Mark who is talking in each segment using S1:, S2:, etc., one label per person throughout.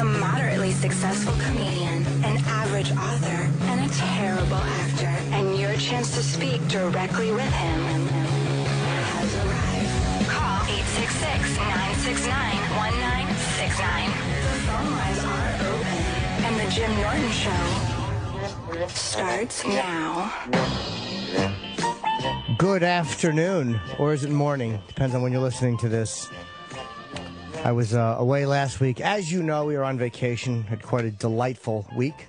S1: a moderately successful comedian, an average author, and a terrible actor. And your chance to speak directly with him has arrived. Call 866-969-1969. The phone lines are open. And the Jim Norton Show starts now.
S2: Good afternoon, or is it morning? Depends on when you're listening to this. I was away last week. As you know, we were on vacation. Had quite a delightful week.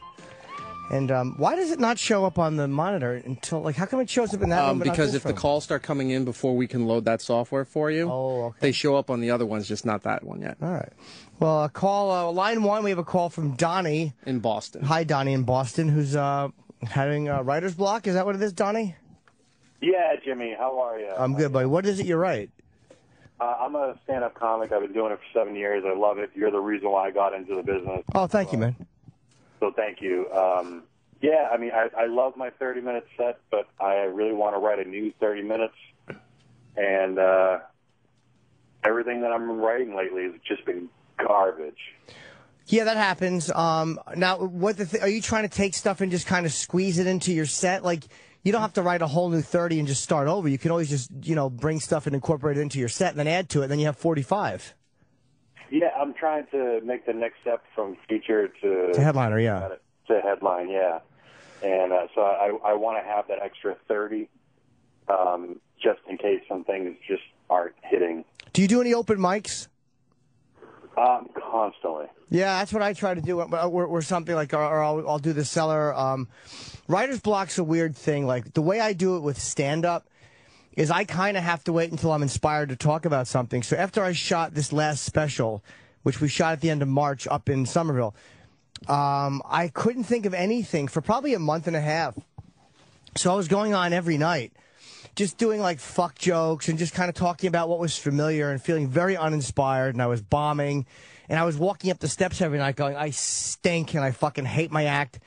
S2: And why does it not show up on the monitor until, like, how come it shows up in that one but
S3: because
S2: not
S3: if
S2: this
S3: the calls start coming in before we can load that software for you,
S2: okay.
S3: They show up on the other ones, just not that one yet.
S2: All right. Well, line one, we have a call from Donnie.
S3: In Boston.
S2: Hi, Donnie in Boston, who's having writer's block. Is that what it is, Donnie?
S4: Yeah, Jimmy. How are you?
S2: I'm good, buddy. What is it you write?
S4: I'm a stand-up comic. I've been doing it for 7 years. I love it. You're the reason why I got into the business.
S2: Oh, thank you, man.
S4: So thank you. Yeah, I mean, I love my 30-minute set, but I really want to write a new 30 minutes. And everything that I'm writing lately has just been garbage.
S2: Yeah, that happens. Now, are you trying to take stuff and just kind of squeeze it into your set? Like, you don't have to write a whole new 30 and just start over. You can always just, bring stuff and incorporate it into your set and then add to it, and then you have 45.
S4: Yeah, I'm trying to make the next step from feature to
S2: headliner, yeah.
S4: To headline, yeah. And so I want to have that extra 30 just in case some things just aren't hitting.
S2: Do you do any open mics?
S4: Constantly.
S2: Yeah, that's what I try to do. We're something like, or I'll do the Cellar. Writer's block's a weird thing. Like, the way I do it with stand-up is I kind of have to wait until I'm inspired to talk about something. So after I shot this last special, which we shot at the end of March up in Somerville, I couldn't think of anything for probably a month and a half. So I was going on every night, just doing like fuck jokes and just kind of talking about what was familiar and feeling very uninspired, and I was bombing. And I was walking up the steps every night going, I stink and I fucking hate my act.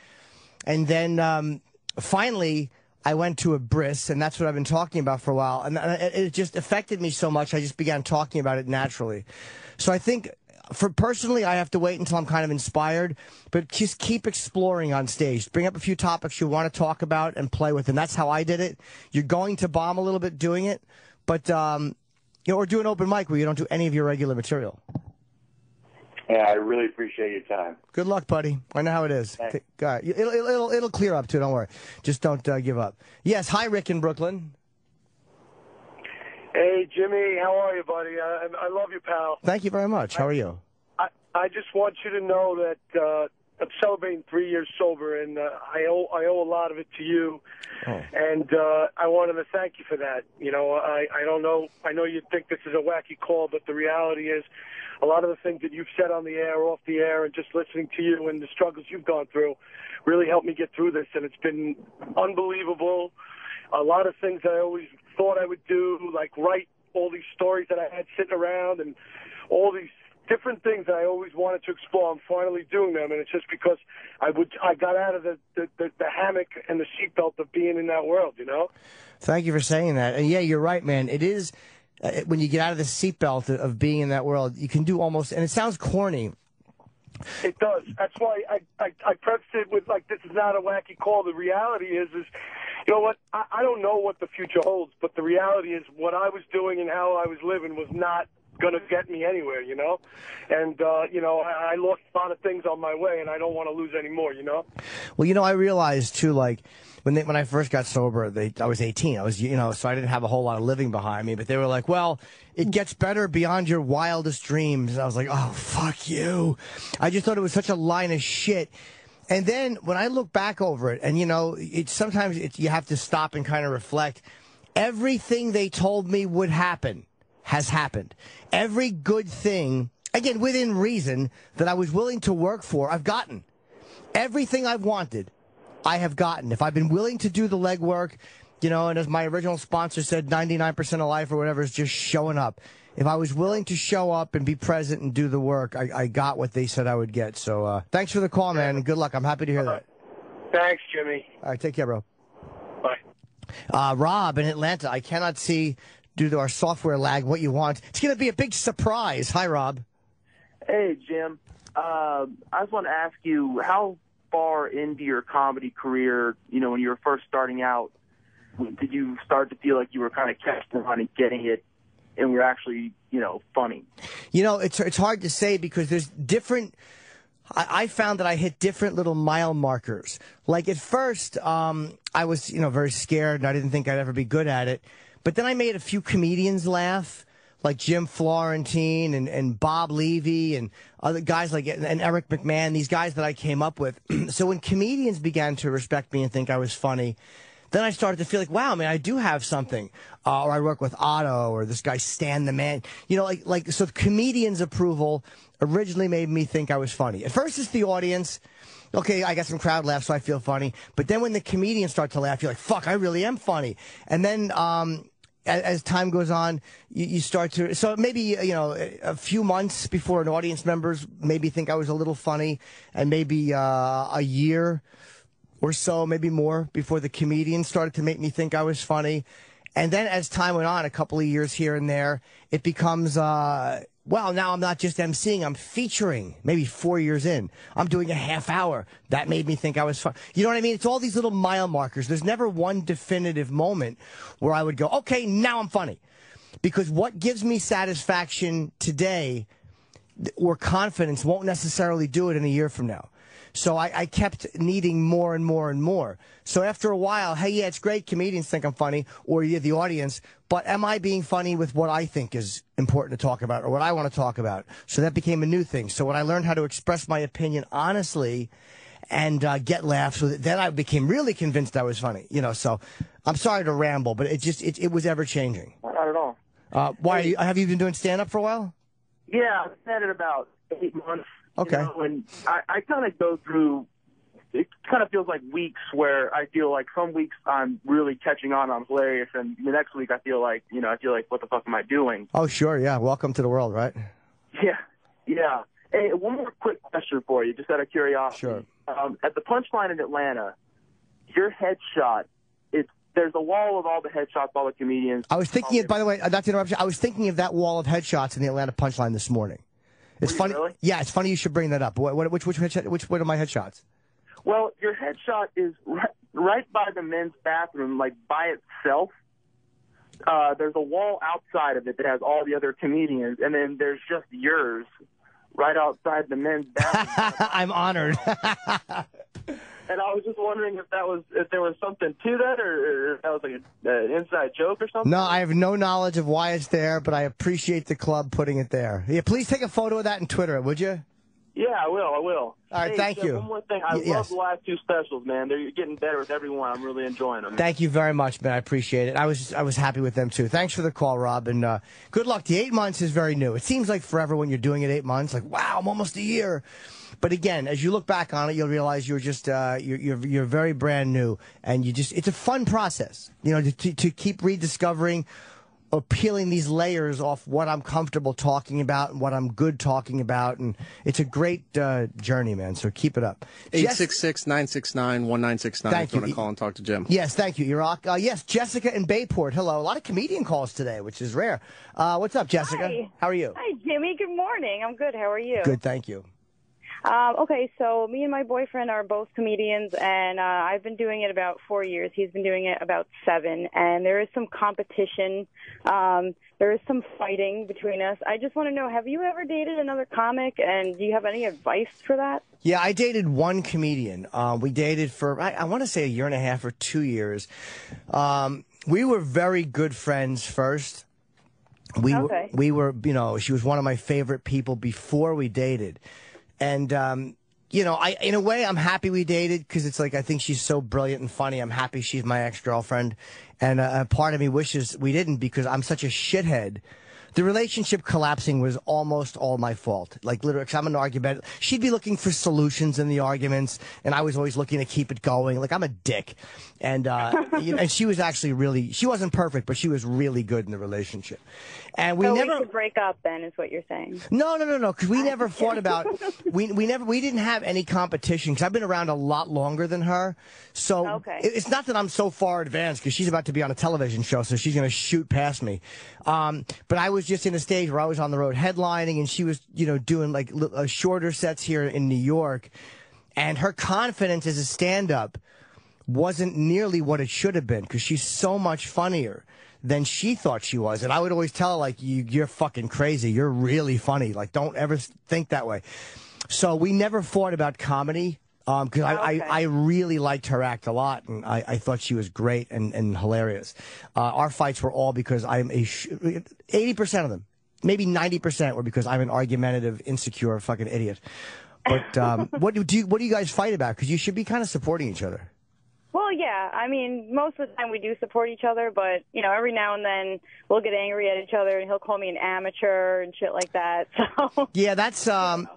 S2: And then finally I went to a bris, and that's what I've been talking about for a while. And it just affected me so much, I just began talking about it naturally. So I think personally, I have to wait until I'm kind of inspired, but just keep exploring on stage. Bring up a few topics you want to talk about and play with them. That's how I did it. You're going to bomb a little bit doing it, but or do an open mic where you don't do any of your regular material.
S4: Yeah, I really appreciate your time.
S2: Good luck, buddy. I know how it is.
S4: Thanks.
S2: God, it'll clear up too. Don't worry. Just don't give up. Yes, hi, Rick in Brooklyn.
S5: Hey, Jimmy, how are you, buddy? I love you, pal.
S2: Thank you very much. How are you?
S5: I just want you to know that I'm celebrating 3 years sober, and I owe a lot of it to you. Oh. And I wanted to thank you for that. I don't know. I know you think this is a wacky call, but the reality is a lot of the things that you've said on the air, off the air, and just listening to you and the struggles you've gone through really helped me get through this, and it's been unbelievable. A lot of things I always thought I would do, like write all these stories that I had sitting around and all these different things that I always wanted to explore. I'm finally doing them, and it's just because I got out of the hammock and the seatbelt of being in that world,
S2: Thank you for saying that. And yeah, you're right, man. It is, when you get out of the seatbelt of being in that world, you can do almost, and it sounds corny.
S5: It does. That's why I prefaced it with, like, this is not a wacky call. The reality is you know what? I don't know what the future holds, but the reality is what I was doing and how I was living was not going to get me anywhere, And, I lost a lot of things on my way, and I don't want to lose any more,
S2: Well, I realized, too, like, when I first got sober, I was 18. I was, so I didn't have a whole lot of living behind me. But they were like, well, it gets better beyond your wildest dreams. And I was like, oh, fuck you. I just thought it was such a line of shit. And then when I look back over it, and, sometimes you have to stop and kind of reflect. Everything they told me would happen has happened. Every good thing, again, within reason, that I was willing to work for, I've gotten. Everything I've wanted, I have gotten. If I've been willing to do the legwork, and as my original sponsor said, 99% of life or whatever is just showing up. If I was willing to show up and be present and do the work, I got what they said I would get. So thanks for the call, man, and good luck. I'm happy to hear that.
S5: Thanks, Jimmy.
S2: All right, take care, bro.
S5: Bye.
S2: Rob in Atlanta, I cannot see, due to our software lag, what you want. It's going to be a big surprise. Hi, Rob.
S6: Hey, Hey, Jim. I just want to ask you, how far into your comedy career, when you were first starting out, did you start to feel like you were kind of catching on and getting it and were actually, funny?
S2: It's hard to say because there's different. I found that I hit different little mile markers. Like at first, I was, very scared and I didn't think I'd ever be good at it. But then I made a few comedians laugh, like Jim Florentine and Bob Levy and other guys and Eric McMahon, these guys that I came up with. So when comedians began to respect me and think I was funny, then I started to feel like, wow, man, I do have something. Or I work with Otto or this guy Stan the Man. So the comedians' approval originally made me think I was funny. At first it's the audience. Okay, I got some crowd laughs, so I feel funny. But then when the comedians start to laugh, you're like, fuck, I really am funny. And then as time goes on, you start to... So maybe, a few months before an audience members maybe think I was a little funny, and maybe a year or so, maybe more, before the comedians started to make me think I was funny. And then as time went on, a couple of years here and there, it becomes, now I'm not just emceeing, I'm featuring, maybe 4 years in. I'm doing a half hour. That made me think I was funny. You know what I mean? It's all these little mile markers. There's never one definitive moment where I would go, okay, now I'm funny. Because what gives me satisfaction today or confidence won't necessarily do it in a year from now. So I kept needing more and more and more. So after a while, hey, yeah, it's great. Comedians think I'm funny, or the audience. But am I being funny with what I think is important to talk about or what I want to talk about? So that became a new thing. So when I learned how to express my opinion honestly and get laughs with it, then I became really convinced I was funny. So I'm sorry to ramble, but it was ever changing.
S6: Not at all.
S2: Have you been doing stand-up for a while?
S6: Yeah, I've been at it about 8 months.
S2: Okay.
S6: And I kind of go through, it kind of feels like weeks where I feel like some weeks I'm really catching on, I'm hilarious, and the next week I feel like, what the fuck am I doing?
S2: Oh, sure, yeah. Welcome to the world, right?
S6: Yeah. Hey, one more quick question for you, just out of curiosity.
S2: Sure.
S6: At the Punchline in Atlanta, your headshot, there's a wall of all the headshots, all the comedians.
S2: I was thinking, by the way, not to interrupt you, I was thinking of that wall of headshots in the Atlanta Punchline this morning. It's funny.
S6: Really?
S2: Yeah, it's funny you should bring that up. Which one are my headshots?
S6: Well, your headshot is right by the men's bathroom, like by itself. There's a wall outside of it that has all the other comedians, and then there's just yours right outside the men's bathroom.
S2: I'm honored.
S6: And I was just wondering if there was something to that, or if that was like an inside joke or something.
S2: No, I have no knowledge of why it's there, but I appreciate the club putting it there. Yeah, please take a photo of that and Twitter it, would you?
S6: Yeah, I will.
S2: All right, thank you.
S6: One more thing. I love the last two specials, man. They're getting better with every one. I'm really enjoying them.
S2: Thank you very much, man. I appreciate it. I was happy with them, too. Thanks for the call, Rob, and good luck. The 8 months is very new. It seems like forever when you're doing it 8 months. Like, wow, I'm almost a year. But again, as you look back on it, you'll realize you're just you're very brand new, and it's a fun process, to keep rediscovering or peeling these layers off what I'm comfortable talking about and what I'm good talking about, and it's a great journey, man. So keep it up.
S3: 866-969-1969. If you want to call and talk to Jim.
S2: Yes, thank you, Iraq. Yes, Jessica in Bayport. Hello. A lot of comedian calls today, which is rare. What's up, Jessica?
S7: Hi.
S2: How are you?
S7: Hi, Jimmy. Good morning. I'm good. How are you?
S2: Good, thank you.
S7: Okay, so me and my boyfriend are both comedians, and I've been doing it about 4 years. He's been doing it about 7, and there is some competition. There is some fighting between us. I just want to know, have you ever dated another comic, and do you have any advice for that?
S2: Yeah, I dated one comedian. We dated for, I want to say, 1.5 years or 2 years. We were very good friends first. We were, she was one of my favorite people before we dated. And, in a way, I'm happy we dated because it's like I think she's so brilliant and funny. I'm happy she's my ex-girlfriend. And a part of me wishes we didn't because I'm such a shithead. The relationship collapsing was almost all my fault. Like, literally, 'cause I'm an argument. She'd be looking for solutions in the arguments, and I was always looking to keep it going. Like, I'm a dick. And, and she was actually she wasn't perfect, but she was really good in the relationship. And we
S7: we should break up then, is what you're saying.
S2: No, because we never fought about, we didn't have any competition, because I've been around a lot longer than her. So it's not that I'm so far advanced, because she's about to be on a television show, so she's going to shoot past me. But I was was just in a stage where I was on the road headlining, and she was, you know, doing like shorter sets here in New York, and her confidence as a stand-up wasn't nearly what it should have been, because she's so much funnier than she thought she was. And I would always tell her, like, you're fucking crazy. You're really funny. Like, don't ever think that way. So we never fought about comedy, because I really liked her act a lot, and I thought she was great and hilarious. Our fights were all because I'm 80% of them, maybe 90% were because I'm an argumentative, insecure fucking idiot. But what do you guys fight about? Because you should be kind of supporting each other.
S7: Well, yeah. I mean, most of the time we do support each other, but, you know, every now and then we'll get angry at each other, and he'll call me an amateur and shit like that. So
S2: yeah, that's kind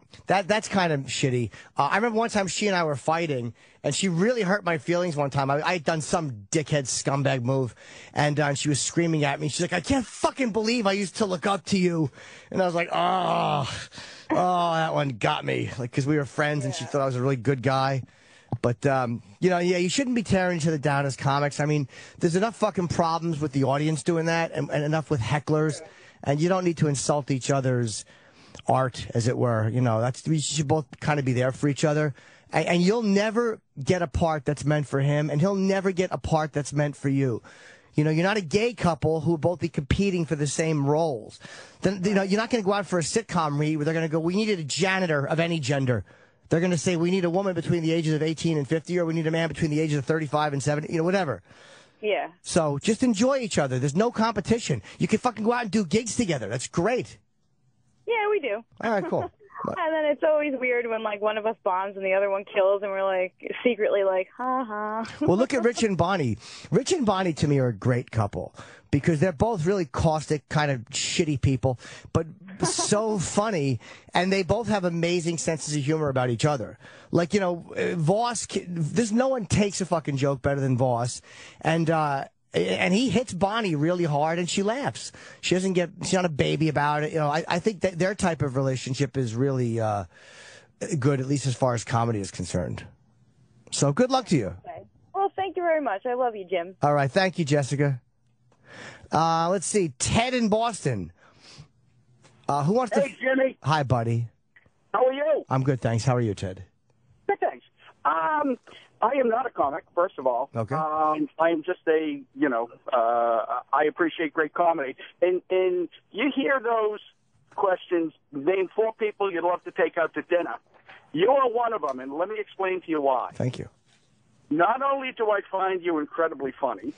S2: of shitty. I remember one time she and I were fighting, and she really hurt my feelings one time. I had done some dickhead scumbag move, and she was screaming at me. She's like, I can't fucking believe I used to look up to you. And I was like, oh, that one got me. Like, because we were friends, and she thought I was a really good guy. But, you know, yeah, you shouldn't be tearing each other down as comics. I mean, there's enough fucking problems with the audience doing that, and enough with hecklers, and you don't need to insult each other's art, as it were. You know, we should both kind of be there for each other. And you'll never get a part that's meant for him, and he'll never get a part that's meant for you. You know, you're not a gay couple who will both be competing for the same roles. Then, you know, you're not going to go out for a sitcom read where they're going to go, we needed a janitor of any gender. They're going to say, we need a woman between the ages of 18 and 50, or we need a man between the ages of 35 and 70, you know, whatever.
S7: yeah.
S2: So just enjoy each other. There's no competition. You can fucking go out and do gigs together. That's great.
S7: Yeah, we do.
S2: All right, cool.
S7: And then it's always weird when, like, one of us bombs and the other one kills, and we're, like, secretly like, ha-ha.
S2: Well, look at Rich and Bonnie. Rich and Bonnie, to me, are a great couple because they're both really caustic, kind of shitty people, but so funny, and they both have amazing senses of humor about each other. Like, you know, Voss, there's no one takes a fucking joke better than Voss, and he hits Bonnie really hard, and she laughs. She's not a baby about it. You know, I think that their type of relationship is really good, at least as far as comedy is concerned. So good luck to you.
S7: Okay. Well, thank you very much. I love you, Jim.
S2: All right. Thank you, Jessica. Let's see. Ted in Boston. Who wants to...
S8: Hey, Jimmy.
S2: Hi, buddy.
S8: How are you?
S2: I'm good, thanks. How are you, Ted?
S8: Good, thanks. I am not a comic, first of all.
S2: Okay.
S8: I am just I appreciate great comedy. And you hear those questions, name 4 people you'd love to take out to dinner. You're one of them, and let me explain to you why.
S2: Thank you.
S8: Not only do I find you incredibly funny,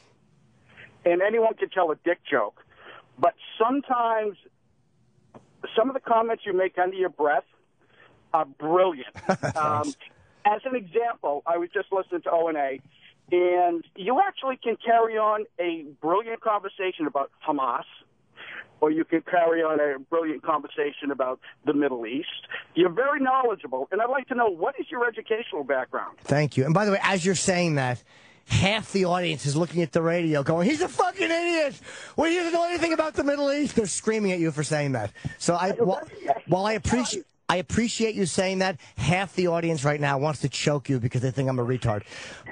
S8: and anyone can tell a dick joke, but sometimes some of the comments you make under your breath are brilliant. As an example, I was just listening to O&A, and you actually can carry on a brilliant conversation about Hamas, or you can carry on a brilliant conversation about the Middle East. You're very knowledgeable, and I'd like to know, what is your educational background?
S2: Thank you. And by the way, as you're saying that, half the audience is looking at the radio going, he's a fucking idiot. Well, he doesn't know anything about the Middle East. They're screaming at you for saying that. So while I appreciate you saying that, half the audience right now wants to choke you because they think I'm a retard.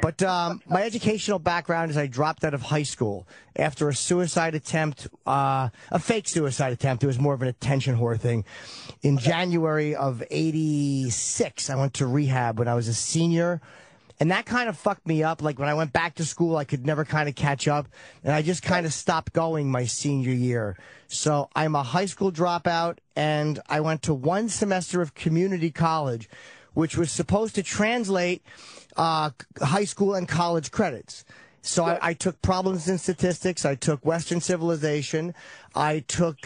S2: But my educational background is I dropped out of high school after a suicide attempt, a fake suicide attempt. It was more of an attention whore thing. In January of '86, I went to rehab when I was a senior. And that kind of fucked me up. Like, when I went back to school, I could never kind of catch up. And I just kind of stopped going my senior year. So I'm a high school dropout, and I went to 1 semester of community college, which was supposed to translate high school and college credits. So I took problems in statistics. I took Western civilization. I took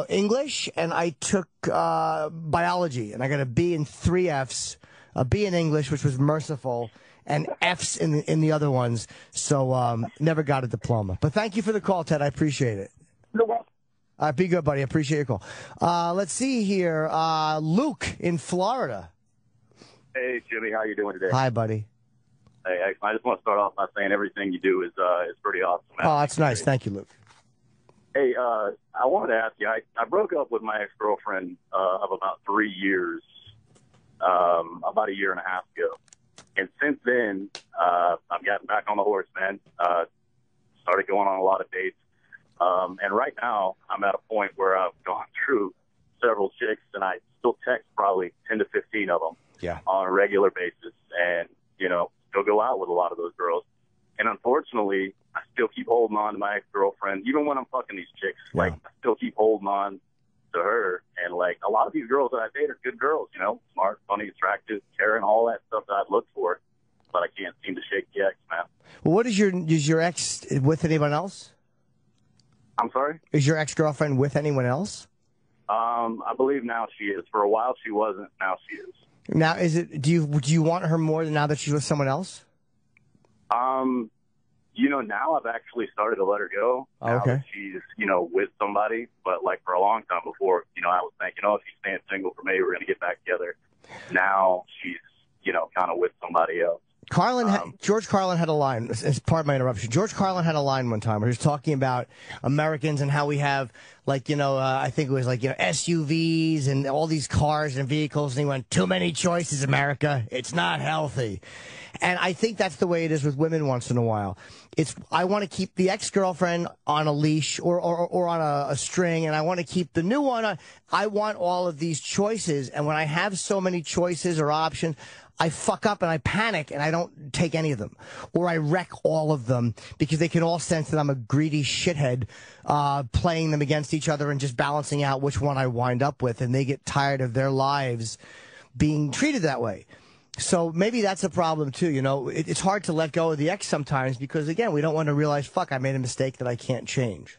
S2: English, and I took biology. And I got a B and 3 Fs. A B in English, which was merciful, and F's in the other ones. So never got a diploma. But thank you for the call, Ted. I appreciate it.
S8: You're welcome.
S2: All right, be good, buddy. I appreciate your call. Let's see here. Luke in Florida.
S4: Hey, Jimmy, how you doing today?
S2: Hi, buddy.
S4: Hey, I just want to start off by saying everything you do is pretty awesome.
S2: Oh, that's nice. Thank you, Luke.
S4: Hey, I wanted to ask you, I broke up with my ex-girlfriend of about 3 years, about a year and a half ago. And since then, I've gotten back on the horse, man. Started going on a lot of dates. And right now, I'm 10 to 15 of them
S2: Yeah.
S4: on a regular basis, and, still go out with a lot of those girls. And unfortunately, I still keep holding on to my ex-girlfriend, even when I'm fucking these chicks.
S2: Yeah.
S4: Like, I still keep holding on to her. And, like, a lot of these girls that I date are good girls, smart, funny, attractive, caring, all that stuff that I'd look for. But I can't seem to shake the ex, man.
S2: Well, is your ex with anyone else?
S4: I'm sorry?
S2: Is your ex-girlfriend with anyone else?
S4: I believe now she is. For a while she wasn't. Now she is.
S2: Now, do you want her more than now that she's with someone else?
S4: Now I've actually started to let her go.
S2: Oh, okay.
S4: Now that she's, with somebody. But, like, for a long time before, I was thinking, if she's staying single for me, we're going to get back together. Now she's, kind of with somebody else.
S2: George Carlin had a line. Pardon my interruption. George Carlin had a line one time where he was talking about Americans and how we have, like, I think it was like, SUVs and all these cars and vehicles. And he went, too many choices, America. It's not healthy. And I think that's the way it is with women once in a while. I want to keep the ex-girlfriend on a leash or on a string, and I want to keep the new one. I want all of these choices. And when I have so many choices or options, I fuck up and I panic and I don't take any of them. Or I wreck all of them because they can all sense that I'm a greedy shithead playing them against each other and just balancing out which one I wind up with. And they get tired of their lives being treated that way. So maybe that's a problem too. It's hard to let go of the ex sometimes because, again, we don't want to realize, fuck, I made a mistake that I can't change.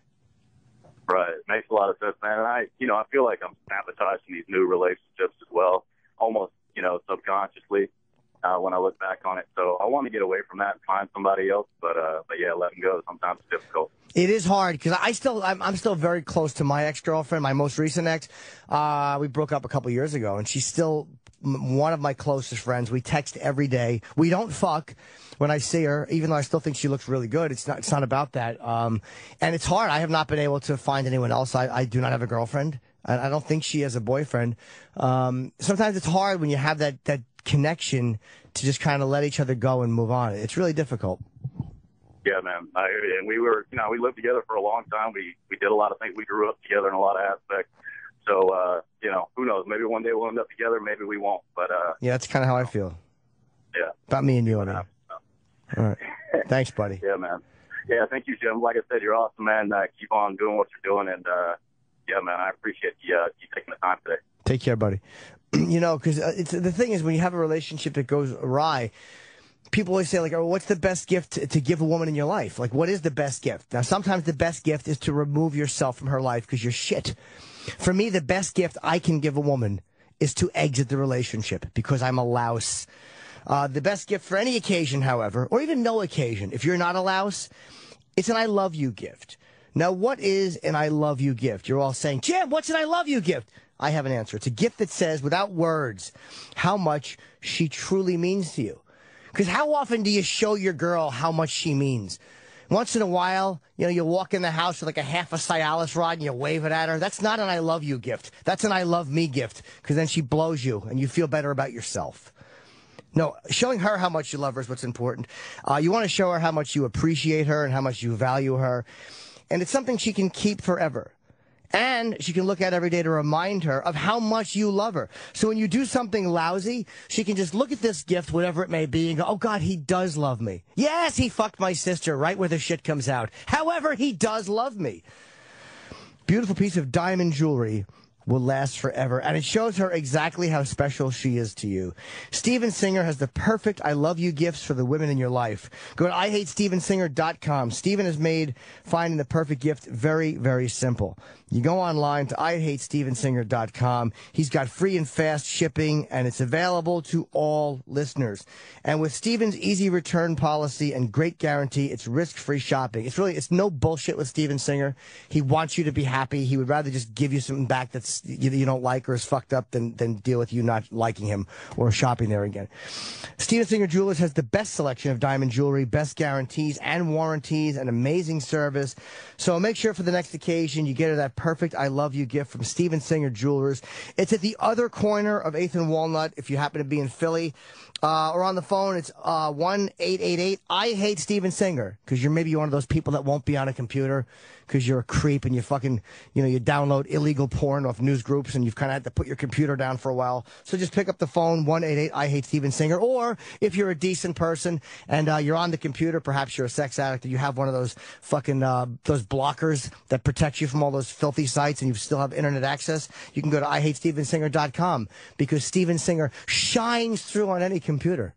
S4: Right. Makes a lot of sense, man. And I feel like I'm sabotaging these new relationships as well, almost, subconsciously when I look back on it. So I want to get away from that and find somebody else. But yeah, letting go sometimes is difficult.
S2: It is hard because I'm still very close to my ex-girlfriend, my most recent ex. We broke up a couple years ago, and she's still one of my closest friends. We text every day. We don't fuck when I see her, even though I still think she looks really good. It's not about that. And it's hard. I have not been able to find anyone else. I do not have a girlfriend. I don't think she has a boyfriend. Sometimes it's hard when you have that connection to just kind of let each other go and move on. It's really difficult.
S4: Yeah, man. And we were, we lived together for a long time. We did a lot of things. We grew up together in a lot of aspects. So, who knows? Maybe one day we'll end up together. Maybe we won't. But
S2: yeah, that's kind of how I feel.
S4: Yeah.
S2: About me and you, I mean. All right. Thanks, buddy.
S4: Yeah, man. Yeah, thank you, Jim. Like I said, you're awesome, man. Keep on doing what you're doing. And, yeah, man, I appreciate you taking the time today.
S2: Take care, buddy. Because the thing is, when you have a relationship that goes awry, people always say, like, oh, what's the best gift to give a woman in your life? Like, what is the best gift? Now, sometimes the best gift is to remove yourself from her life because you're shit. For me, the best gift I can give a woman is to exit the relationship because I'm a louse. The best gift for any occasion, however, or even no occasion, if you're not a louse, it's an I love you gift. Now, what is an I love you gift? You're all saying, Jim, what's an I love you gift? I have an answer. It's a gift that says, without words, how much she truly means to you. Because how often do you show your girl how much she means? Once in a while, you walk in the house with like a half a Cialis rod and you wave it at her. That's not an I love you gift. That's an I love me gift. Because then she blows you and you feel better about yourself. No, showing her how much you love her is what's important. You want to show her how much you appreciate her and how much you value her. And it's something she can keep forever. And she can look at every day to remind her of how much you love her. So when you do something lousy, she can just look at this gift, whatever it may be, and go, oh, God, he does love me. Yes, he fucked my sister right where the shit comes out. However, he does love me. Beautiful piece of diamond jewelry will last forever, and it shows her exactly how special she is to you. Steven Singer has the perfect I love you gifts for the women in your life. Go to IHateStevenSinger.com. Steven has made finding the perfect gift very, very simple. You go online to IHateStevenSinger.com. He's got free and fast shipping, and it's available to all listeners. And with Steven's easy return policy and great guarantee, it's risk-free shopping. It's no bullshit with Steven Singer. He wants you to be happy. He would rather just give you something back that's you don't like or is fucked up than deal with you not liking him or shopping there again. Steven Singer Jewelers has the best selection of diamond jewelry, best guarantees and warranties, and amazing service. So make sure for the next occasion you get her that perfect I love you gift from Steven Singer Jewelers. It's at the other corner of 8th and Walnut if you happen to be in Philly. Or on the phone, it's 1-888 I hate Steven Singer, because you're maybe one of those people that won't be on a computer because you're a creep and you fucking, you download illegal porn off news groups and you've kind of had to put your computer down for a while. So just pick up the phone, 1-888-I-HATE-STEVEN-SINGER. Or if you're a decent person and you're on the computer, perhaps you're a sex addict and you have one of those fucking those blockers that protect you from all those filthy sites and you still have internet access, you can go to IHateStevenSinger.com because Steven Singer shines through on any computer.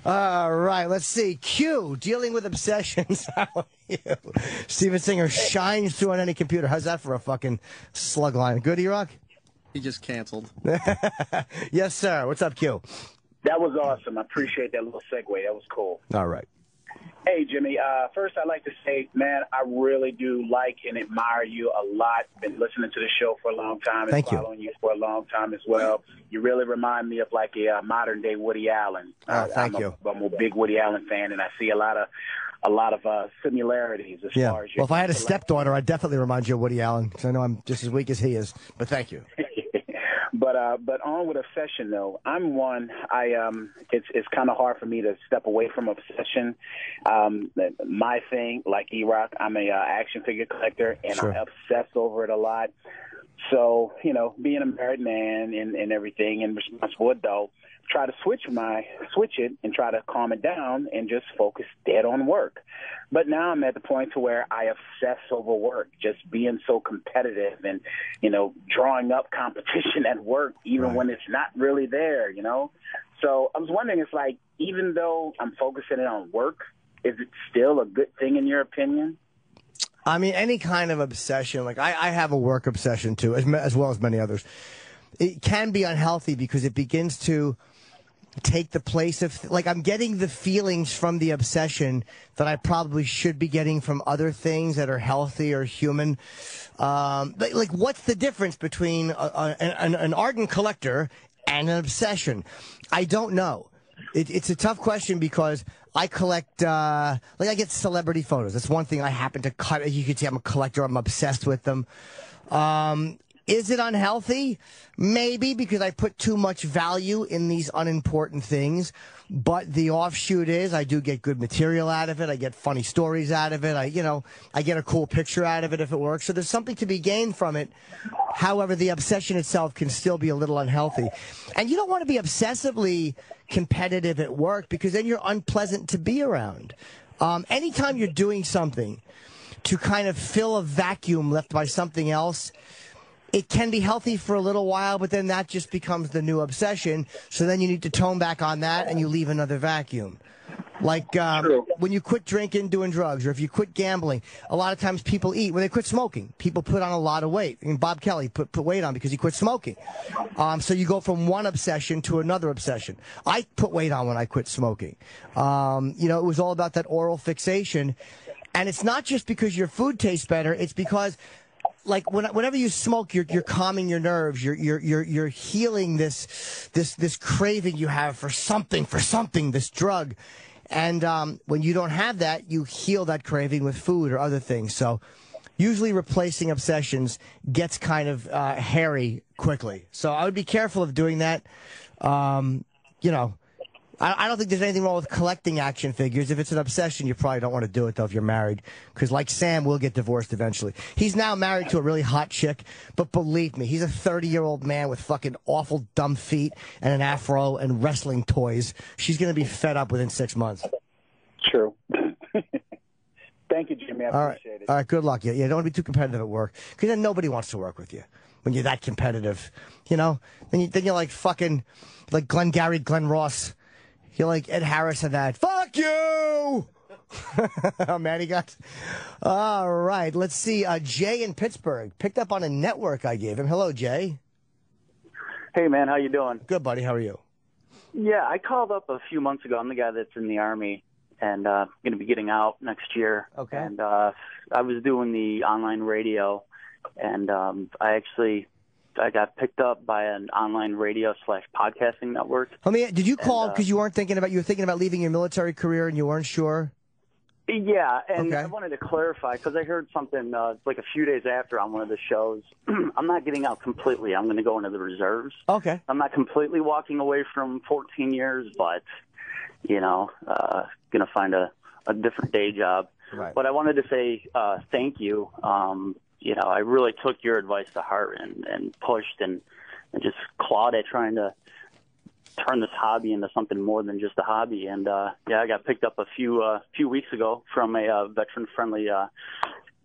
S2: All right, let's see. Q, dealing with obsessions. How are you? Steven Singer shines through on any computer. How's that for a fucking slug line? Good, E-Rock?
S3: He just canceled.
S2: Yes, sir. What's up, Q?
S9: That was awesome. I appreciate that little segue. That was cool.
S2: All right.
S9: Hey, Jimmy. First, I'd like to say, man, I really do like and admire you a lot. Been listening to the show for a long time and following you for a long time as well. You really remind me of like a modern-day Woody Allen.
S2: Thank you.
S9: I'm a big Woody Allen fan, and I see a lot of similarities as far as your.
S2: Well, if I had a stepdaughter, I'd definitely remind you of Woody Allen because I know I'm just as weak as he is. But thank you.
S9: But on with obsession though, I'm one. It's kind of hard for me to step away from obsession. My thing, like E-Rock, I'm a action figure collector, and I obsess over it a lot. So being a married man and everything, and responsible adult, try to switch it and try to calm it down and just focus dead on work. But now I'm at the point to where I obsess over work, just being so competitive and, drawing up competition at work, even when it's not really there, So I was wondering, it's like, even though I'm focusing it on work, is it still a good thing in your opinion?
S2: I mean, any kind of obsession, like I have a work obsession too, as well as many others. It can be unhealthy because it begins to take the place of, like, I'm getting the feelings from the obsession that I probably should be getting from other things that are healthy or human. Like, what's the difference between an ardent collector and an obsession? I don't know. It's a tough question because I collect, I get celebrity photos. That's one thing I happen to cut. You can see I'm a collector. I'm obsessed with them. Is it unhealthy? Maybe, because I put too much value in these unimportant things. But the offshoot is I do get good material out of it. I get funny stories out of it. I get a cool picture out of it if it works. So there's something to be gained from it. However, the obsession itself can still be a little unhealthy. And you don't want to be obsessively competitive at work because then you're unpleasant to be around. Anytime you're doing something to kind of fill a vacuum left by something else, it can be healthy for a little while, but then that just becomes the new obsession. So then you need to tone back on that and you leave another vacuum. Like when you quit drinking, doing drugs, or if you quit gambling, a lot of times people eat. When they quit smoking, people put on a lot of weight. And Bob Kelly put weight on because he quit smoking. So you go from one obsession to another obsession. I put weight on when I quit smoking. It was all about that oral fixation. And it's not just because your food tastes better. It's because, like, whenever you smoke, you're calming your nerves. You're healing this craving you have for something, this drug. And when you don't have that, you heal that craving with food or other things. So usually replacing obsessions gets kind of hairy quickly. So I would be careful of doing that. I don't think there's anything wrong with collecting action figures. If it's an obsession, you probably don't want to do it, though, if you're married. Because like Sam will get divorced eventually. He's now married to a really hot chick. But believe me, he's a 30-year-old man with fucking awful dumb feet and an afro and wrestling toys. She's going to be fed up within 6 months.
S9: True. Thank you, Jimmy. I appreciate it.
S2: All right, good luck. Yeah, don't be too competitive at work. Because then nobody wants to work with you when you're that competitive. Then you're like fucking like Glenn Ross. You're like Ed Harris and that. Fuck you! How mad he got. All right, let's see. Jay in Pittsburgh picked up on a network I gave him. Hello, Jay.
S10: Hey, man, how you doing?
S2: Good, buddy. How are you?
S10: Yeah, I called up a few months ago. I'm the guy that's in the Army and going to be getting out next year.
S2: Okay.
S10: And I was doing the online radio, and I got picked up by an online radio / podcasting network.
S2: Did you call because you were thinking about leaving your military career and you weren't sure?
S10: Yeah, and I wanted to clarify because I heard something like a few days after on one of the shows. I'm not getting out completely. I'm going to go into the reserves.
S2: Okay.
S10: I'm not completely walking away from 14 years, but, going to find a different day job.
S2: Right.
S10: But I wanted to say thank you. You know, I really took your advice to heart and pushed and just clawed at trying to turn this hobby into something more than just a hobby. And I got picked up a few weeks ago from a veteran-friendly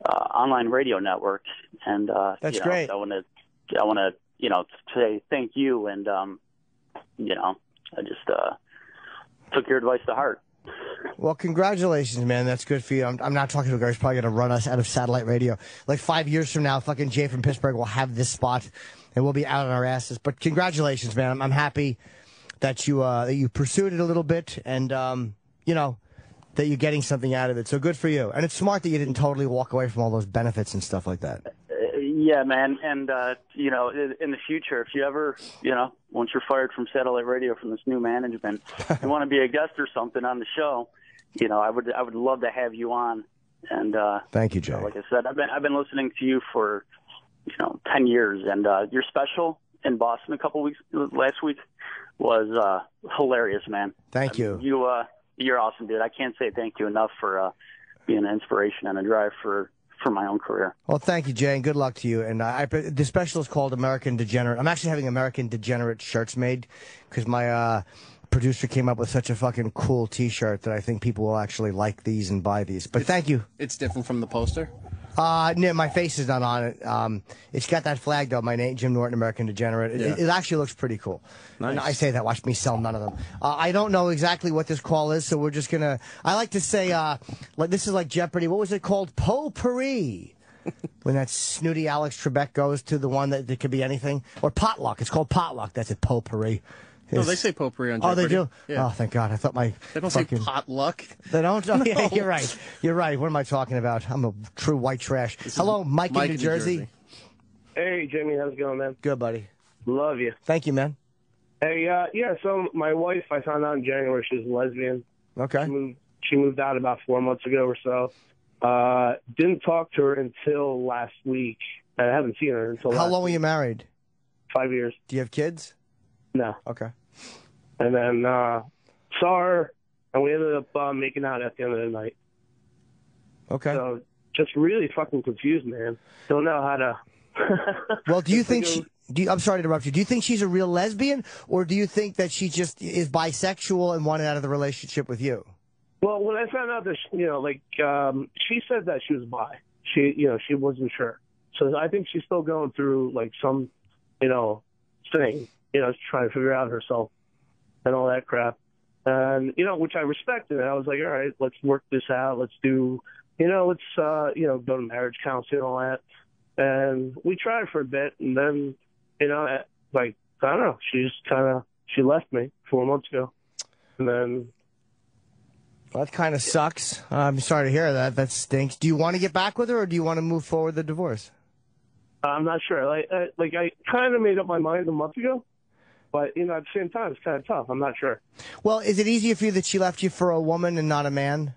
S10: online radio network. And
S2: that's great.
S10: I want to say thank you. And I just took your advice to heart.
S2: Well, congratulations, man. That's good for you. I'm not talking to a guy who's probably going to run us out of satellite radio. Like 5 years from now, fucking Jay from Pittsburgh will have this spot, and we'll be out on our asses. But congratulations, man. I'm happy that you pursued it a little bit, and that you're getting something out of it. So good for you. And it's smart that you didn't totally walk away from all those benefits and stuff like that.
S10: Yeah, man. And, in the future, if you ever, once you're fired from satellite radio from this new management, you want to be a guest or something on the show, I would love to have you on. And
S2: thank you, Jay.
S10: Like I said, I've been listening to you for, 10 years. And your special in Boston last week was hilarious, man.
S2: Thank you.
S10: You're awesome, dude. I can't say thank you enough for being an inspiration and a drive for my own career.
S2: Well, thank you, Jay, and good luck to you. And the special is called American Degenerate. I'm actually having American Degenerate shirts made because my producer came up with such a fucking cool T-shirt that I think people will actually like these and buy these. But thank you.
S3: It's different from the poster?
S2: No, my face is not on it. It's got that flag, though, my name, Jim Norton, American Degenerate. It actually looks pretty cool.
S3: Nice.
S2: And I say that, watch me sell none of them. I don't know exactly what this call is, so we're just going to... I like to say, this is like Jeopardy. What was it called? Potpourri. When that snooty Alex Trebek goes to the one that could be anything. Or potluck. It's called potluck. That's it, potpourri.
S3: No, they say potpourri on Jeopardy.
S2: Oh, they do?
S3: Yeah.
S2: Oh, thank God. I thought
S3: They don't say potluck.
S2: They don't? Oh,
S3: No.
S2: yeah, you're right. You're right. What am I talking about? I'm a true white trash. Hello, Mike in New Jersey.
S5: Hey, Jimmy. How's it going, man?
S2: Good, buddy.
S5: Love you.
S2: Thank you, man.
S5: Hey, so my wife, I found out in January she's lesbian.
S2: Okay.
S5: She moved out about 4 months ago or so. Didn't talk to her until last week. I haven't seen her until
S2: How long were you married?
S5: 5 years.
S2: Do you have kids?
S5: No.
S2: Okay.
S5: And then saw her, and we ended up making out at the end of the night.
S2: Okay.
S5: So just really fucking confused, man. Don't know how to...
S2: Well, do you think I'm sorry to interrupt you. Do you think she's a real lesbian, or do you think that she just is bisexual and wanted out of the relationship with you?
S5: Well, when I found out that, she said that she was bi. She wasn't sure. So I think she's still going through, some, thing, trying to figure out herself and all that crap. And, which I respected. And I was like, all right, let's work this out. Let's do, let's go to marriage counseling and all that. And we tried for a bit. And then, I don't know, she left me 4 months ago. And then...
S2: Well, that kind of sucks. I'm sorry to hear that. That stinks. Do you want to get back with her, or do you want to move forward the divorce?
S5: I'm not sure. I kind of made up my mind a month ago, but at the same time, it's kind of tough. I'm not sure.
S2: Well, is it easier for you that she left you for a woman and not a man?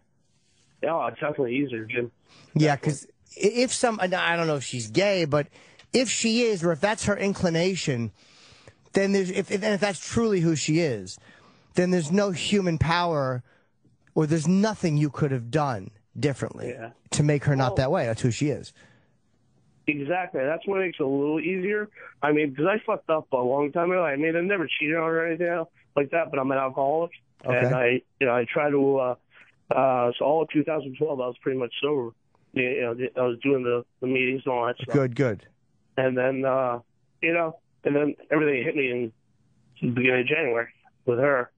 S5: Oh, it's definitely easier, Jim.
S2: Yeah, because I don't know if she's gay, but if she is, or if that's her inclination, then if that's truly who she is, then there's no human power, or there's nothing you could have done differently to make her not that way. That's who she is.
S5: Exactly. That's what makes it a little easier. I mean, because I fucked up a long time ago. I mean, I never cheated on her or anything like that, but I'm an alcoholic. Okay. And I try to, so all of 2012, I was pretty much sober. I was doing the meetings and all that stuff.
S2: Good.
S5: And then, and then everything hit me in the beginning of January with her.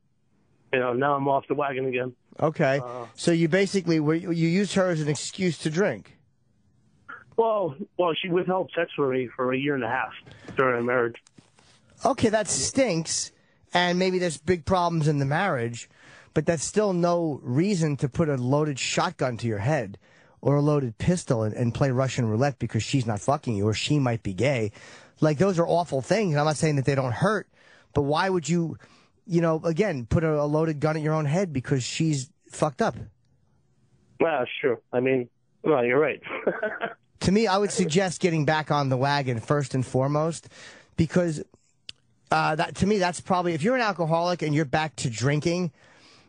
S5: Now I'm off the wagon again.
S2: Okay. So you basically, you used her as an excuse to drink.
S5: Well, she withheld sex from me for 1.5 years during our marriage.
S2: Okay, that stinks, and maybe there's big problems in the marriage, but that's still no reason to put a loaded shotgun to your head or a loaded pistol and play Russian roulette because she's not fucking you or she might be gay. Like, those are awful things. I'm not saying that they don't hurt, but why would you, again, put a loaded gun at your own head because she's fucked up?
S5: Well, sure. I mean, well, you're right.
S2: To me, I would suggest getting back on the wagon first and foremost, because to me, that's probably, if you're an alcoholic and you're back to drinking,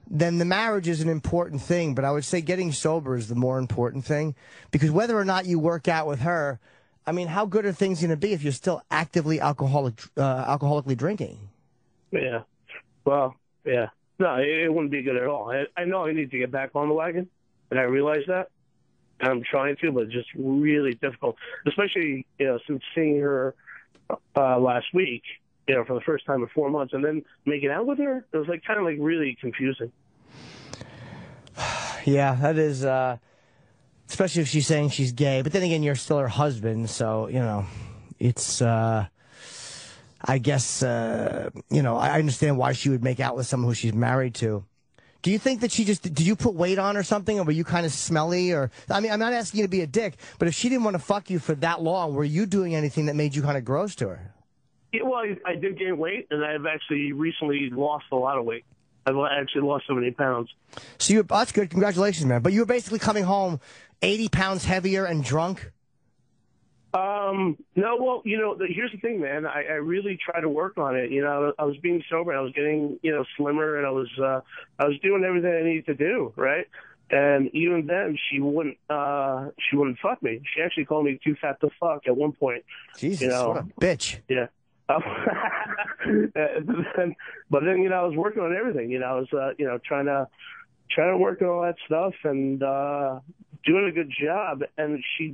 S2: then the marriage is an important thing. But I would say getting sober is the more important thing, because whether or not you work out with her, I mean, how good are things going to be if you're still actively alcoholically drinking?
S11: Yeah. Well, yeah. No, it wouldn't be good at all. I know I need to get back on the wagon, and I realize that. And I'm trying to, but it's just really difficult, especially, since seeing her last week, for the first time in 4 months, and then making out with her. It was kind of really confusing.
S2: Yeah, that is, especially if she's saying she's gay. But then again, you're still her husband, so, it's, I guess, I understand why she would make out with someone who she's married to. Do you think that did you put weight on or something, or were you kind of smelly? Or, I mean, I'm not asking you to be a dick, but if she didn't want to fuck you for that long, were you doing anything that made you kind of gross to her?
S11: Yeah, well, I did gain weight, and I've actually recently lost a lot of weight. I've actually lost 70 pounds.
S2: So that's good. Congratulations, man. But you were basically coming home 80 pounds heavier and drunk?
S11: No, well, here's the thing, man. I really try to work on it. I was being sober, and I was getting, slimmer, and I was doing everything I needed to do, right? And even then, she wouldn't fuck me. She actually called me too fat to fuck at one point.
S2: Jesus, what a bitch.
S11: Yeah. But then, I was working on everything. I was, trying to work on all that stuff and doing a good job. And she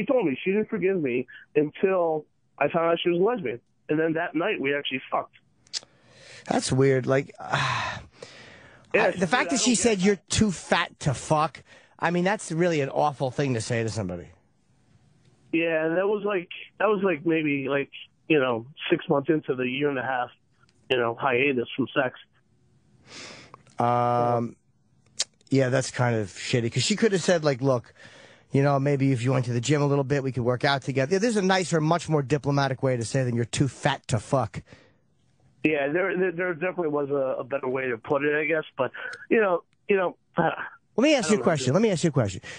S11: told me she didn't forgive me until I found out she was a lesbian. And then that night we actually fucked.
S2: That's weird. The fact that she said you're too fat to fuck, I mean, that's really an awful thing to say to somebody.
S11: Yeah, that was maybe 6 months into the year and a half, hiatus from sex.
S2: Yeah, that's kind of shitty, because she could have said, look, maybe if you went to the gym a little bit, we could work out together. Yeah, there's a nicer, much more diplomatic way to say than you're too fat to fuck.
S11: Yeah, there definitely was a better way to put it, I guess. But, Let
S2: me ask you a question.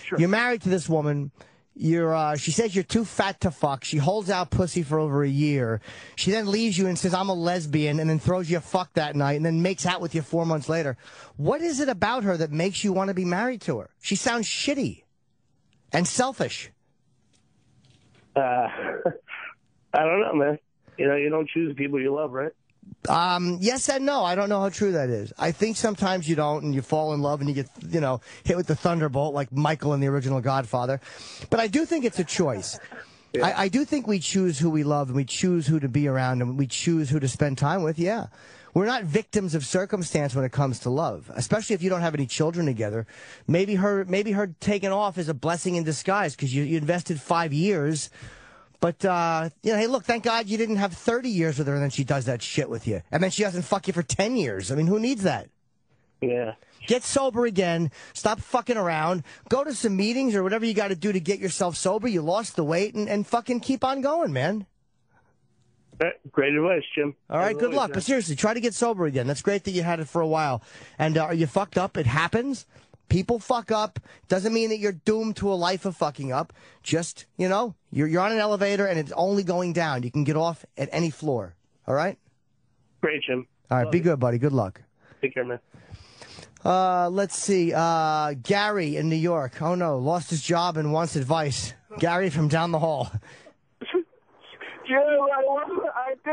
S11: Sure.
S2: You're married to this woman. She says you're too fat to fuck. She holds out pussy for over a year. She then leaves you and says, I'm a lesbian, and then throws you a fuck that night, and then makes out with you 4 months later. What is it about her that makes you want to be married to her? She sounds shitty and selfish.
S11: I don't know, man. You don't choose the people you love, right?
S2: Yes and no. I don't know how true that is. I think sometimes you don't, and you fall in love and you get, hit with the thunderbolt like Michael in the original Godfather. But I do think it's a choice. Yeah. I do think we choose who we love, and we choose who to be around, and we choose who to spend time with, yeah. We're not victims of circumstance when it comes to love, especially if you don't have any children together. Maybe her taking off is a blessing in disguise, because you invested 5 years. But, hey, look, thank God you didn't have 30 years with her and then she does that shit with you. And then she doesn't fuck you for 10 years. I mean, who needs that?
S11: Yeah.
S2: Get sober again. Stop fucking around. Go to some meetings or whatever you got to do to get yourself sober. You lost the weight, and fucking keep on going, man.
S11: Great advice, Jim.
S2: All right, good luck. But seriously, try to get sober again. That's great that you had it for a while. And are you fucked up? It happens. People fuck up. Doesn't mean that you're doomed to a life of fucking up. Just, you're on an elevator and it's only going down. You can get off at any floor. All right?
S11: Great, Jim.
S2: All right, be good, buddy. Good luck.
S11: Take care, man.
S2: Let's see. Gary in New York. Oh, no. Lost his job and wants advice. Gary from down the hall.
S12: Jim, I had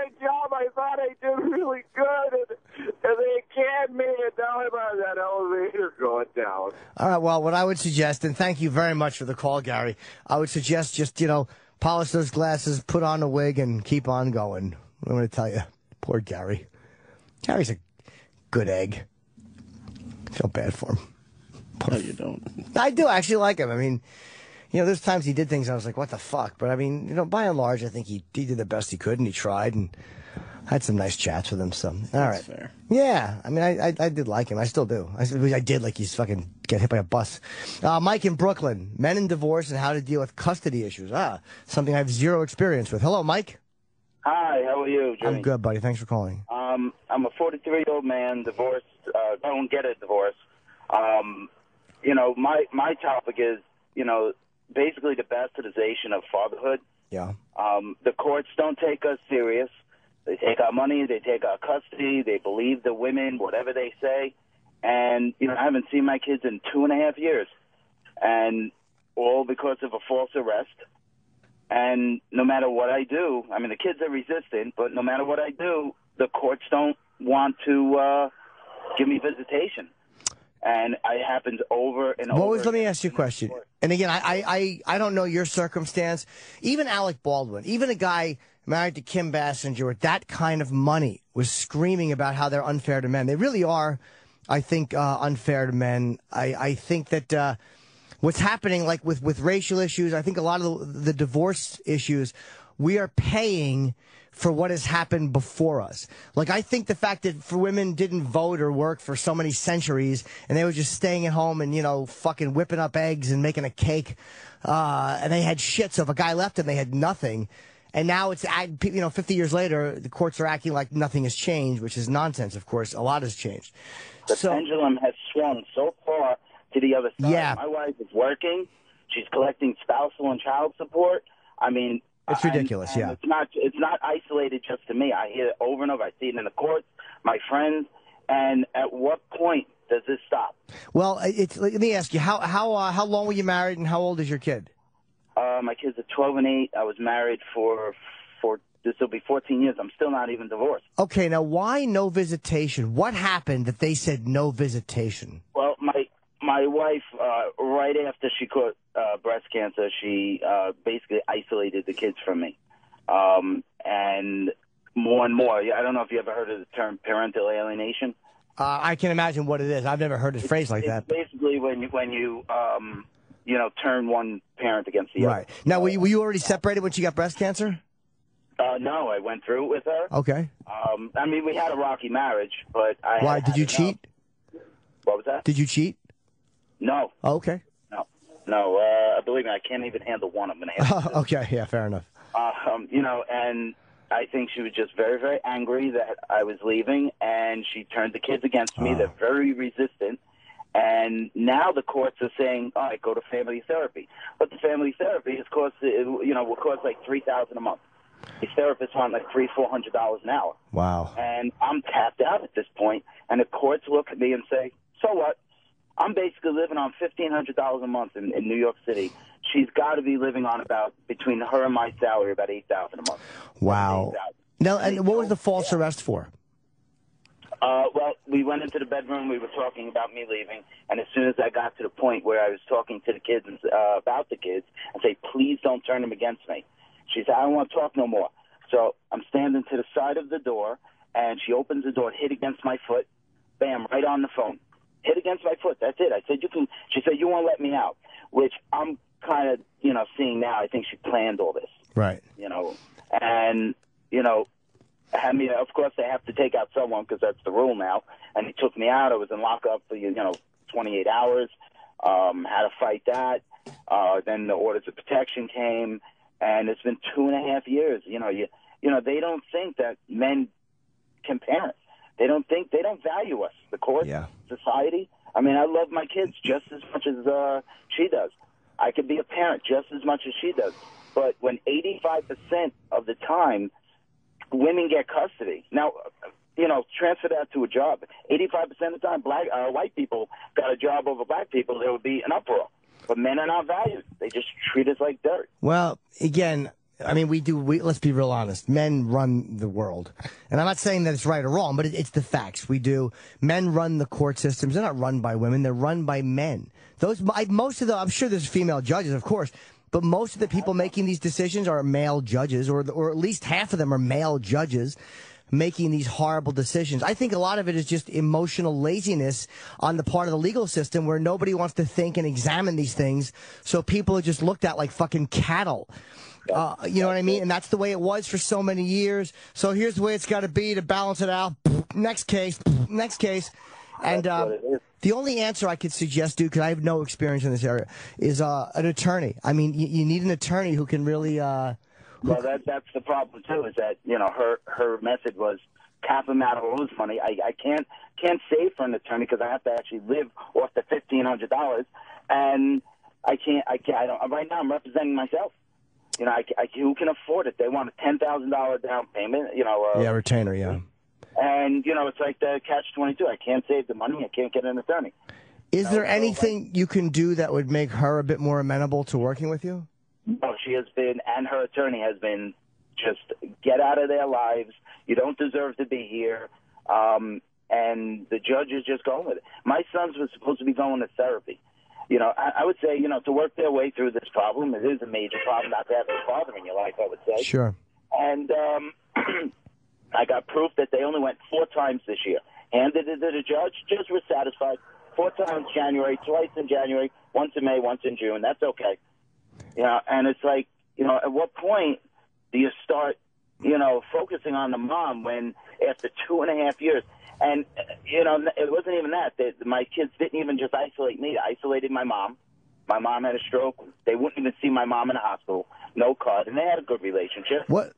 S12: a job. I thought I did really good, and they canned me, and now I'm on that elevator going down.
S2: All right, well, what I would suggest, and thank you very much for the call, Gary, I would suggest just, polish those glasses, put on a wig, and keep on going. I'm going to tell you, poor Gary. Gary's a good egg. I feel bad for him.
S3: No, you don't.
S2: I do actually like him. I mean, there's times he did things I was like, what the fuck? But I mean, by and large, I think he did the best he could, and he tried, and I had some nice chats with him. So, all right.
S3: That's fair.
S2: Yeah, I mean, I did like him. I still do. I did like he's fucking get hit by a bus. Mike in Brooklyn, men in divorce and how to deal with custody issues. Something I have zero experience with. Hello, Mike.
S13: Hi, how are you, Jimmy?
S2: I'm good, buddy. Thanks for calling.
S13: I'm a 43-year-old man, divorced, don't get a divorce. My topic is, basically the bastardization of fatherhood.
S2: Yeah.
S13: The courts don't take us serious. They take our money, they take our custody, they believe the women, whatever they say. And, you know, I haven't seen my kids in 2.5 years. And all because of a false arrest. And no matter what I do, I mean, the kids are resistant, but no matter what I do, the courts don't want to give me visitation. And it happens over and over.
S2: Let me ask you a question. And again, I don't know your circumstance. Even Alec Baldwin, even a guy married to Kim Basinger with that kind of money was screaming about how they're unfair to men. They really are, I think, unfair to men. I think that what's happening, like with racial issues, I think a lot of the divorce issues, we are paying for what has happened before us. Like, I think the fact that for women didn't vote or work for so many centuries and they were just staying at home and, you know, fucking whipping up eggs and making a cake, and they had shit. So if a guy left them, they had nothing. And now it's, you know, 50 years later, the courts are acting like nothing has changed, which is nonsense, of course. A lot has changed.
S13: The pendulum has swung so far to the other side.
S2: Yeah.
S13: My wife is working. She's collecting spousal and child support. I mean,
S2: it's ridiculous.
S13: And
S2: yeah.
S13: It's not isolated just to me. I hear it over and over. I see it in the courts, my friends. And at what point does this stop?
S2: Well, let me ask you, how long were you married and how old is your kid?
S13: My kids are 12 and 8. I was married for this will be 14 years. I'm still not even divorced.
S2: Okay, now why no visitation? What happened that they said no visitation?
S13: Well, my wife, right after she caught breast cancer, she basically isolated the kids from me. And more and more, I don't know if you ever heard of the term parental alienation.
S2: I can imagine what it is. I've never heard a phrase like that.
S13: Basically, when you turn one parent against the other.
S2: Right. Now, were you already separated when she got breast cancer?
S13: No, I went through it with her.
S2: Okay.
S13: I mean, we had a rocky marriage, but
S2: Why? Did you cheat?
S13: What was that?
S2: Did you cheat?
S13: No.
S2: Oh, okay.
S13: No. Believe me, I can't even handle one. I'm going to handle
S2: okay, yeah, fair enough.
S13: You know, and I think she was just very, very angry that I was leaving, and she turned the kids against me. They're very resistant. And now the courts are saying, all right, go to family therapy. But the family therapy is will cost like $3,000 a month. These therapists want like $300-$400 an hour.
S2: Wow.
S13: And I'm tapped out at this point, and the courts look at me and say, so what? I'm basically living on $1,500 a month in New York City. She's got to be living on about, between her and my salary, about $8,000 a month.
S2: Wow. Now, and what was the false arrest for?
S13: Well, we went into the bedroom. We were talking about me leaving, and as soon as I got to the point where I was talking to the kids about the kids and say, please don't turn them against me, she said, I don't want to talk no more. So I'm standing to the side of the door, and she opens the door, hit against my foot, bam, right on the phone. Hit against my foot. That's it. I said, you can. She said, you won't let me out, which I'm kind of, seeing now. I think she planned all this.
S2: Right.
S13: And, I mean, of course, they have to take out someone because that's the rule now. And he took me out. I was in lockup for, 28 hours. Had to fight that. Then the orders of protection came, and it's been 2.5 years. They don't think that men can parent. They don't value us. The court, society. I mean, I love my kids just as much as she does. I could be a parent just as much as she does. But when 85% of the time women get custody, now, transfer that to a job. 85% of the time, white people got a job over black people, there would be an uproar. But men are not valued. They just treat us like dirt.
S2: Well, again, I mean, let's be real honest. Men run the world. And I'm not saying that it's right or wrong, but it's the facts. We do. Men run the court systems. They're not run by women. They're run by men. I'm sure there's female judges, of course, but most of the people making these decisions are male judges, or at least half of them are male judges making these horrible decisions. I think a lot of it is just emotional laziness on the part of the legal system where nobody wants to think and examine these things. So people are just looked at like fucking cattle. You know what I mean? And that's the way it was for so many years. So here's the way it's got to be to balance it out. Next case. And the only answer I could suggest, dude, because I have no experience in this area, is an attorney. I mean, you need an attorney who can really...
S13: Well, that's the problem too. Is that her message was cap him out of his money. I can't save for an attorney because I have to actually live off the $1,500, and I can't. Right now, I'm representing myself. You know, who can afford it? They want a $10,000 down payment. You know.
S2: Yeah, retainer. Yeah.
S13: And you know, it's like the catch-22. I can't save the money. I can't get an attorney.
S2: Is there anything you can do that would make her a bit more amenable to working with you?
S13: No, she has been, and her attorney has been, just get out of their lives. You don't deserve to be here. And the judge is just going with it. My sons were supposed to be going to therapy. You know, I would say, you know, to work their way through this problem, it is a major problem not to have a father in your life, I would say.
S2: Sure.
S13: And I got proof that they only went 4 times this year. Handed it to the judge, just was satisfied. 4 times January, twice in January, once in May, once in June. That's okay. You know, and it's like, you know, at what point do you start, you know, focusing on the mom when after 2.5 years, and, you know, it wasn't even that. My kids didn't even just isolate me. They isolated my mom. My mom had a stroke. They wouldn't even see my mom in the hospital. No card. And they had a good relationship.
S2: What?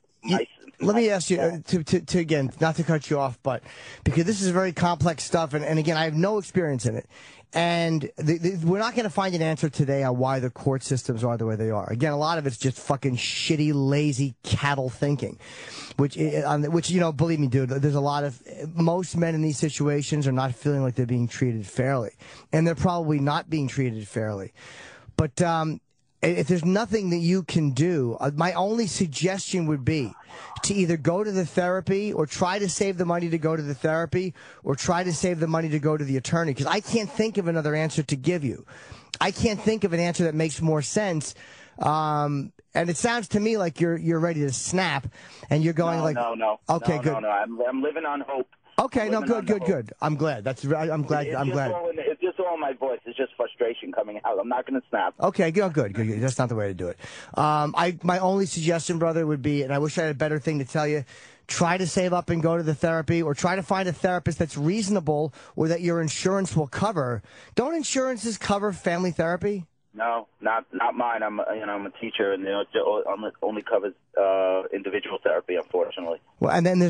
S2: Let me ask you, to again, not to cut you off, but because this is very complex stuff, and again, I have no experience in it. And we're not going to find an answer today on why the court systems are the way they are. Again, a lot of it's just fucking shitty, lazy cattle thinking, which, you know, believe me, dude, there's a lot of, most men in these situations are not feeling like they're being treated fairly. And they're probably not being treated fairly. But, if there's nothing that you can do, my only suggestion would be to either go to the therapy or try to save the money to go to the therapy or try to save the money to go to the attorney, because I can't think of another answer to give you. I can't think of an answer that makes more sense. And it sounds to me like you're ready to snap and you're going
S13: No.
S2: Okay, good.
S13: No. I'm living on hope.
S2: Okay, no, good. I'm glad. I'm glad.
S13: It's just all in my voice. It's just frustration coming out. I'm not going to snap.
S2: Okay, good. That's not the way to do it. My only suggestion, brother, would be, and I wish I had a better thing to tell you, try to save up and go to the therapy, or try to find a therapist that's reasonable or that your insurance will cover. Don't insurances cover family therapy?
S13: No, not mine. I'm a teacher, and it only covers individual therapy, unfortunately.
S2: Well, and then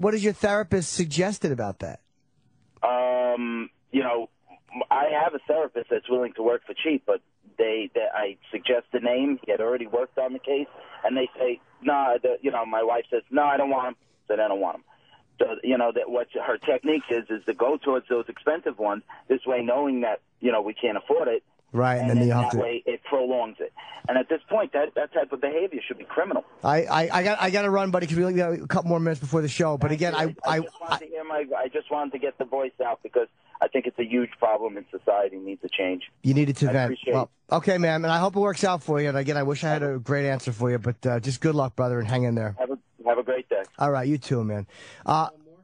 S2: what has your therapist suggested about that?
S13: You know, I have a therapist that's willing to work for cheap, but I suggest the name. He had already worked on the case, and they say no. You know, my wife says no, I don't want him. Said I don't want him. So you know that what her technique is to go towards those expensive ones. This way, knowing that you know we can't afford it.
S2: Right, and then you have
S13: that way it prolongs it. And at this point, that type of behavior should be criminal.
S2: I got to run, buddy, because we only got a couple more minutes before the show. But again, I
S13: just wanted to get the voice out because I think it's a huge problem in society. Needs to change.
S2: You needed to vent. Well, okay, man, and I hope it works out for you. And again, I wish I had a great answer for you, but just good luck, brother, and hang in there.
S13: Have a great day.
S2: All right, you too, man.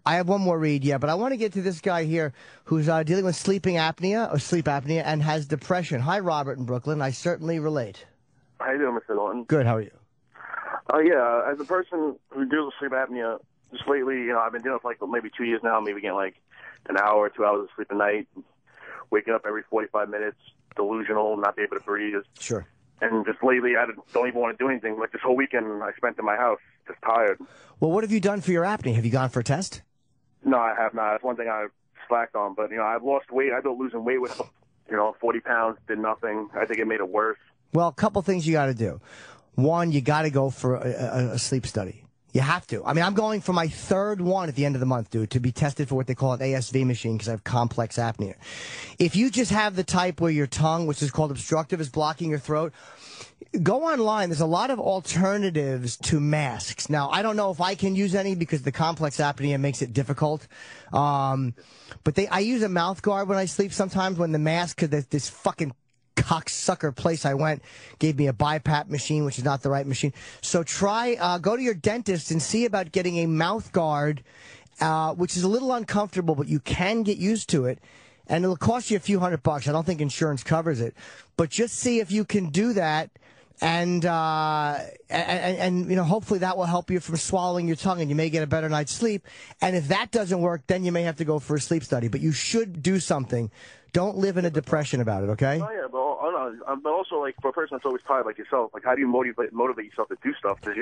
S2: I have one more read, yeah, but I want to get to this guy here who's dealing with sleep apnea, and has depression. Hi, Robert in Brooklyn. I certainly relate.
S14: How you doing, Mr. Norton?
S2: Good. How are you?
S14: Yeah, as a person who deals with sleep apnea, just lately, you know, I've been dealing with like maybe 2 years now, maybe getting like an hour or 2 hours of sleep a night, waking up every 45 minutes, delusional, not be able to breathe.
S2: Sure.
S14: And just lately, I don't even want to do anything. Like this whole weekend I spent in my house, just tired.
S2: Well, what have you done for your apnea? Have you gone for a test?
S14: No, I have not. That's one thing I slacked on. But, you know, I've lost weight. I thought losing weight was, 40 pounds did nothing. I think it made it worse.
S2: Well, a couple things you got to do. One, you got to go for a sleep study. You have to. I mean, I'm going for my 3rd one at the end of the month, dude, to be tested for what they call an ASV machine because I have complex apnea. If you just have the type where your tongue, which is called obstructive, is blocking your throat, go online. There's a lot of alternatives to masks. Now, I don't know if I can use any because the complex apnea makes it difficult. But I use a mouth guard when I sleep sometimes when the mask, because this fucking cocksucker place I went gave me a BiPAP machine, which is not the right machine. So go to your dentist and see about getting a mouth guard, which is a little uncomfortable, but you can get used to it. And it'll cost you a few $100. I don't think insurance covers it. But just see if you can do that. And you know, hopefully that will help you from swallowing your tongue and you may get a better night's sleep. And if that doesn't work, then you may have to go for a sleep study. But you should do something. Don't live in a depression about it, okay?
S14: Oh, yeah, but also, like, for a person that's always tired like yourself, like, how do you motivate yourself to do stuff? Because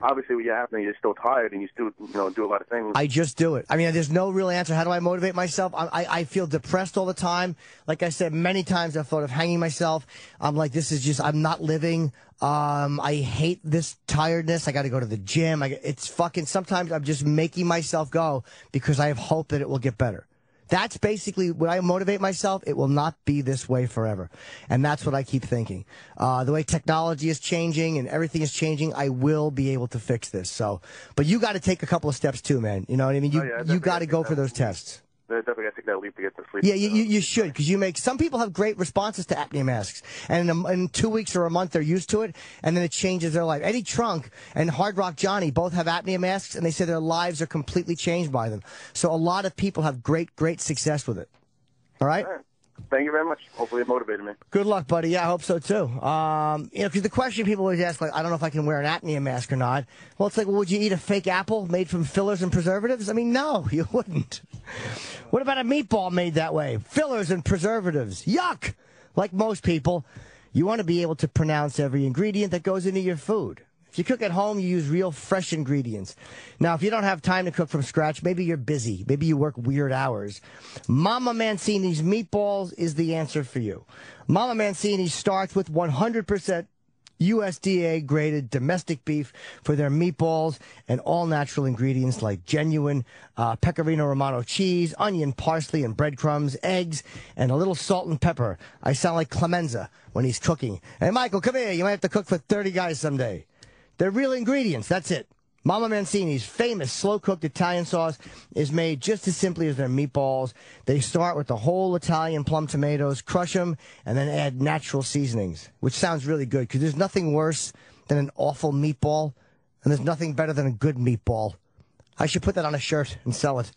S14: obviously when you're happening, you're still tired and you still, do a lot of things.
S2: I just do it. I mean, there's no real answer. How do I motivate myself? I feel depressed all the time. Like I said, many times I've thought of hanging myself. I'm like, this is just, I'm not living. I hate this tiredness. I got to go to the gym. It's fucking, sometimes I'm just making myself go because I have hope that it will get better. That's basically when I motivate myself. It will not be this way forever. And that's what I keep thinking. The way technology is changing and everything is changing, I will be able to fix this. So, but you got to take a couple of steps too, man. You know what I mean? You got to go for those tests.
S14: I definitely got to take that leap to get to sleep.
S2: Yeah, you should, because some people have great responses to apnea masks, and in 2 weeks or a month they're used to it, and then it changes their life. Eddie Trunk and Hard Rock Johnny both have apnea masks, and they say their lives are completely changed by them. So a lot of people have great success with it. All right?
S14: All right. Thank you very much. Hopefully it motivated me.
S2: Good luck, buddy. Yeah, I hope so, too. Because the question people always ask, like, I don't know if I can wear an apnea mask or not. Well, it's like, well, would you eat a fake apple made from fillers and preservatives? I mean, no, you wouldn't. What about a meatball made that way? Fillers and preservatives. Yuck! Like most people, you want to be able to pronounce every ingredient that goes into your food. If you cook at home, you use real fresh ingredients. Now, if you don't have time to cook from scratch, maybe you're busy. Maybe you work weird hours. Mama Mancini's Meatballs is the answer for you. Mama Mancini starts with 100% USDA-graded domestic beef for their meatballs and all-natural ingredients like genuine Pecorino Romano cheese, onion, parsley, and breadcrumbs, eggs, and a little salt and pepper. I sound like Clemenza when he's cooking. Hey, Michael, come here. You might have to cook for 30 guys someday. They're real ingredients. That's it. Mama Mancini's famous slow-cooked Italian sauce is made just as simply as their meatballs. They start with the whole Italian plum tomatoes, crush them, and then add natural seasonings, which sounds really good because there's nothing worse than an awful meatball, and there's nothing better than a good meatball. I should put that on a shirt and sell it.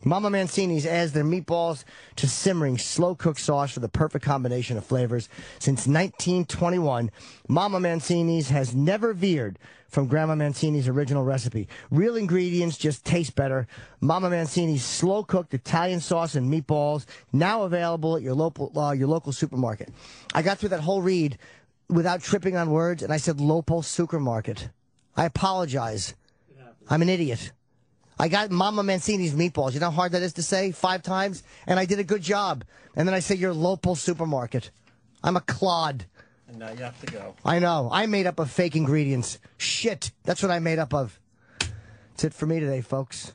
S2: Mama Mancini's adds their meatballs to simmering slow-cooked sauce for the perfect combination of flavors. Since 1921, Mama Mancini's has never veered from Grandma Mancini's original recipe. Real ingredients just taste better. Mama Mancini's slow-cooked Italian sauce and meatballs, now available at your local supermarket. I got through that whole read without tripping on words, and I said local supermarket. I apologize. I'm an idiot. I got Mama Mancini's meatballs. You know how hard that is to say 5 times? And I did a good job. And then I say your local supermarket. I'm a clod.
S3: And now you have to go.
S2: I know. I made up of fake ingredients. Shit. That's what I made up of. That's it for me today, folks.